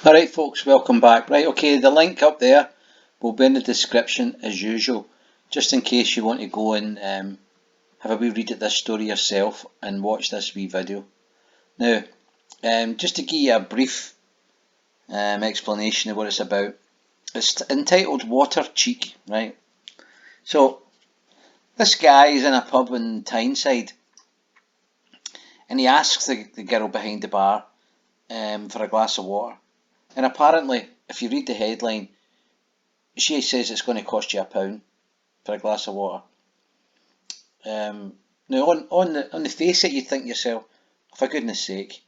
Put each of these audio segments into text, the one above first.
Alright folks, welcome back. Right, okay, the link up there will be in the description as usual, just in case you want to go and have a wee read at this story yourself and watch this wee video. Now, just to give you a brief explanation of what it's about. It's entitled Water Cheek, right? So, this guy is in a pub in Tyneside and he asks the girl behind the bar for a glass of water. And apparently, if you read the headline, she says it's going to cost you £1 for a glass of water. Now, on the face of it, you think to yourself, for goodness sake.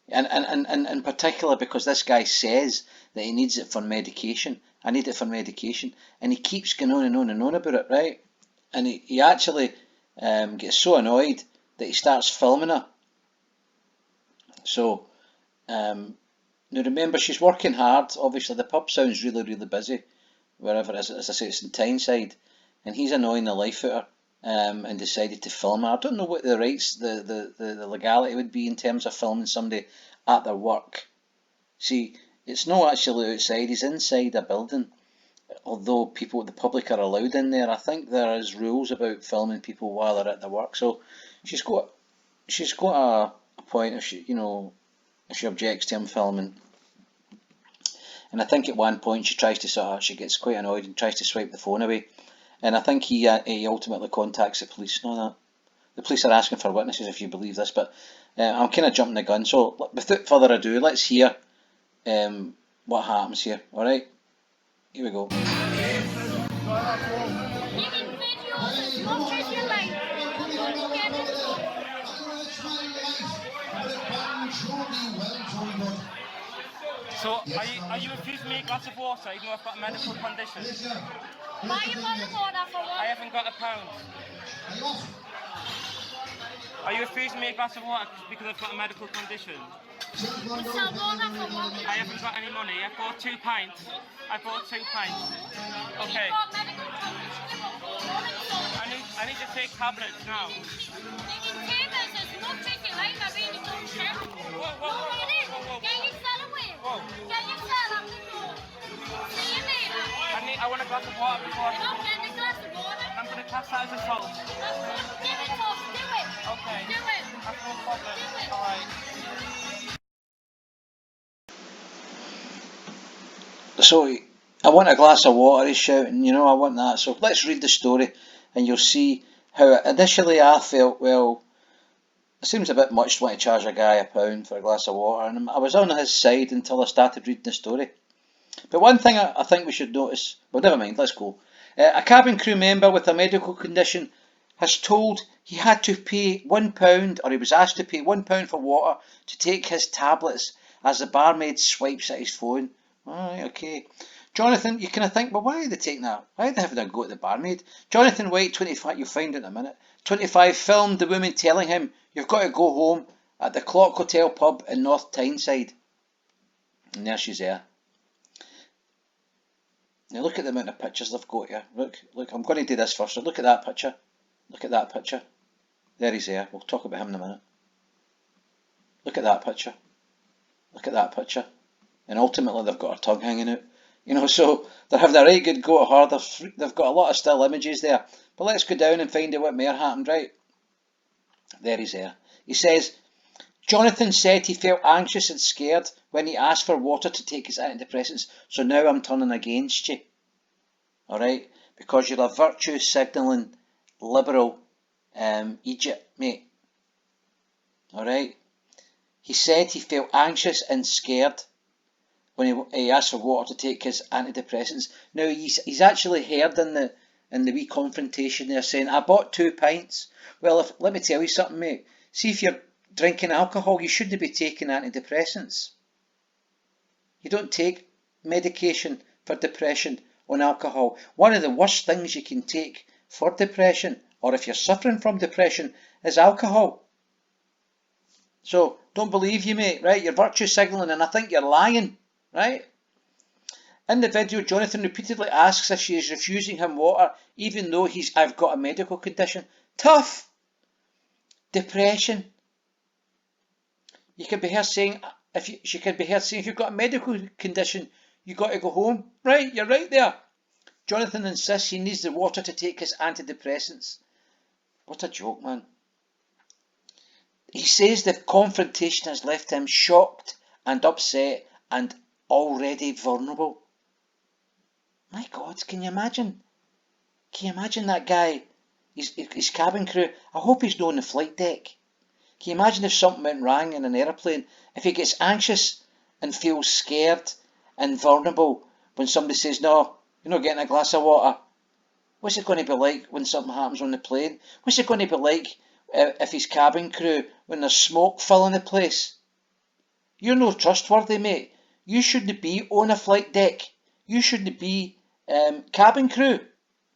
And particularly because this guy says that he needs it for medication. I need it for medication. And he keeps going on and on and on about it, right? And he actually gets so annoyed that he starts filming her. So, now remember, she's working hard. Obviously, the pub sounds really, really busy, wherever it is. As I say, it's in Tyneside, and he's annoying the life out of her, and decided to film her. I don't know what the rights, the legality would be in terms of filming somebody at their work. See, it's not actually outside; he's inside a building. Although the public are allowed in there, I think there is rules about filming people while they're at their work. So she's got a point if she objects to him filming. And I think at one point she gets quite annoyed and tries to swipe the phone away. And I think he ultimately contacts the police and all that. The police are asking for witnesses, if you believe this, but I'm kind of jumping the gun. So without further ado, let's hear what happens here. All right, here we go. So, are you refusing me a glass of water even though I've got a medical condition? Why are you wanting water for what? I haven't got £1. Are you refusing me a glass of water because I've got a medical condition? You sell water for what? I haven't got any money. I bought 2 pints. I bought 2 pints. Okay. You've got medical condition. I need to take tablets now. You need tablets. There's no taking life. I really don't care. Whoa. Can you sell away? Whoa. Can you sell? I'm going to see you later. I want a glass of water before You don't get a glass of water? I'm going to class that as assault. That's good. Give it to us. Do it. Okay. Do it. That's no problem. Do it. Alright. So I want a glass of water, he's shouting, I want that. So let's read the story and you'll see how initially I felt, well, it seems a bit much to want to charge a guy £1 for a glass of water, and I was on his side until I started reading the story. But one thing I think we should notice, well, never mind, let's go. A cabin crew member with a medical condition has told he had to pay £1, or he was asked to pay £1 for water to take his tablets as the barmaid swipes at his phone. Alright, okay. Jonathan, you kind of think, well, why are they taking that? Why are they having a go at the barmaid? Jonathan White, 25, you'll find it in a minute, 25, filmed the woman telling him, you've got to go home at the Clock Hotel pub in North Tyneside. And there she's there. Now look at the amount of pictures they've got here. Look, I'm going to do this first. So look at that picture. Look at that picture. There he's there. We'll talk about him in a minute. Look at that picture. Look at that picture. And ultimately they've got her tongue hanging out. So they're having a right good go at her. They've got a lot of still images there. But let's go down and find out what more happened, right? There he's there. He says, Jonathan said he felt anxious and scared when he asked for water to take his antidepressants. So now I'm turning against you. Alright? Because you're a virtue signalling liberal Egypt, mate. Alright? He said he felt anxious and scared when he asked for water to take his antidepressants. Now he's actually heard in the wee confrontation there saying, I bought 2 pints. Well, let me tell you something, mate. See, if you're drinking alcohol, you shouldn't be taking antidepressants. You don't take medication for depression on alcohol. One of the worst things you can take for depression, or if you're suffering from depression, is alcohol. So don't believe you, mate, right? You're virtue signalling, and I think you're lying, right? In the video, Jonathan repeatedly asks if she is refusing him water, even though I've got a medical condition. Tough. Depression. You could be here saying, she could be heard saying, if you've got a medical condition, you got to go home. Right, you're right there. Jonathan insists he needs the water to take his antidepressants. What a joke, man. He says the confrontation has left him shocked and upset and already vulnerable. My God, can you imagine? Can you imagine that guy, his cabin crew? I hope he's not on the flight deck. Can you imagine if something went wrong in an aeroplane? If he gets anxious and feels scared and vulnerable when somebody says, no, you're not getting a glass of water. What's it going to be like when something happens on the plane? What's it going to be like if his cabin crew, when there's smoke filling the place? You're no trustworthy, mate. You shouldn't be on a flight deck. You shouldn't be cabin crew.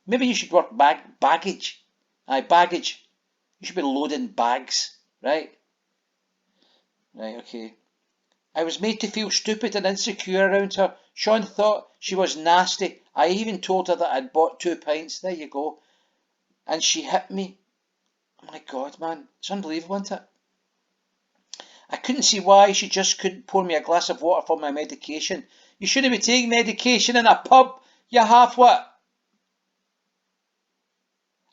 Maybe you should work baggage. Aye, baggage. You should be loading bags, right? Right, okay. I was made to feel stupid and insecure around her. Sean thought she was nasty. I even told her that I'd bought 2 pints. There you go. And she hit me. Oh my God, man. It's unbelievable, isn't it? I couldn't see why she just couldn't pour me a glass of water for my medication. You shouldn't be taking medication in a pub, you half-wit.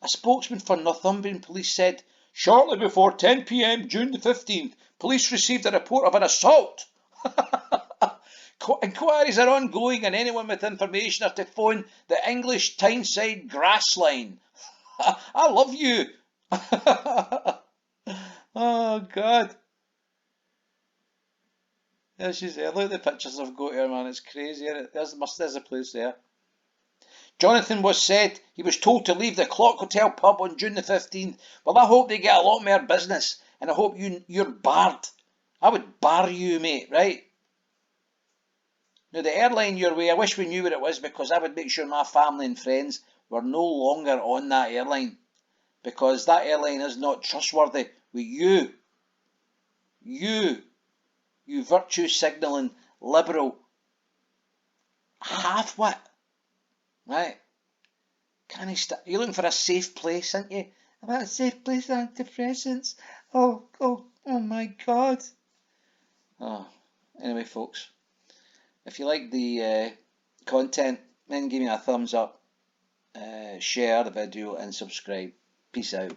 A spokesman for Northumbrian Police said, shortly before 10 p.m. June the 15th, police received a report of an assault. Inquiries are ongoing and anyone with information have to phone the English Tyneside grass line. I love you. Oh, God. There she's there. Look at the pictures I've got here, man. It's crazy, isn't it? There's a place there. Jonathan was said he was told to leave the Clock Hotel pub on June the 15th. Well, I hope they get a lot more business, and I hope you're barred. I would bar you, mate, right? Now, the airline your way, I wish we knew what it was, because I would make sure my family and friends were no longer on that airline, because that airline is not trustworthy with you. You virtue signalling liberal half-wit, right? Can he you're looking for a safe place, aren't you? About a safe place, antidepressants. Oh my God. Oh, anyway, folks, if you like the content, then give me a thumbs up, share the video and subscribe. Peace out.